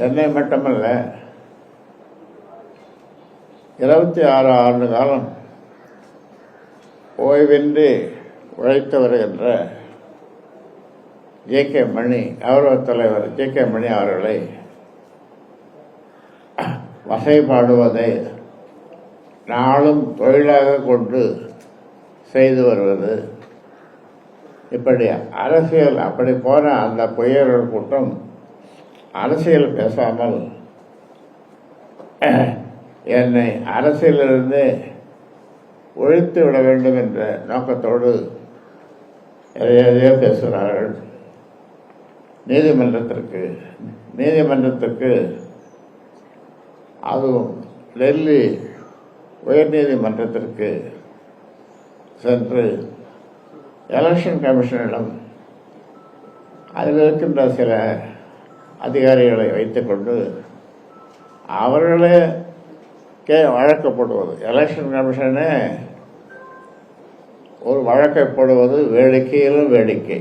என்னை மட்டுமல்ல 26 ஆண்டு காலம் ஓய்வின்றி உழைத்து வருகின்ற ஜே.கே. மணி கௌரவ தலைவர் ஜே.கே. மணி அவர்களை வசைபாடுவதை நாளும் தொழிலாக கொண்டு செய்து வருவது, இப்படி அரசியல் அப்படி போன அந்த பொய்யர்கள் கூட்டம் அரசியல் பேசாமல் என்னை அரசியலிருந்து ஒழித்து விட வேண்டும் என்ற நோக்கத்தோடு எதையோ பேசுகிறார்கள். நீதிமன்றத்திற்கு அதுவும் டெல்லி உயர்நீதிமன்றத்திற்கு சென்று எலெக்ஷன் கமிஷனிடம் அதில் இருக்கின்ற சில அதிகாரிகளை வைத்துக்கொண்டு அவர்களே வழக்கு போடுவது, எலெக்ஷன் கமிஷனே ஒரு வழக்கை போடுவது வேடிக்கையிலும் வேடிக்கை.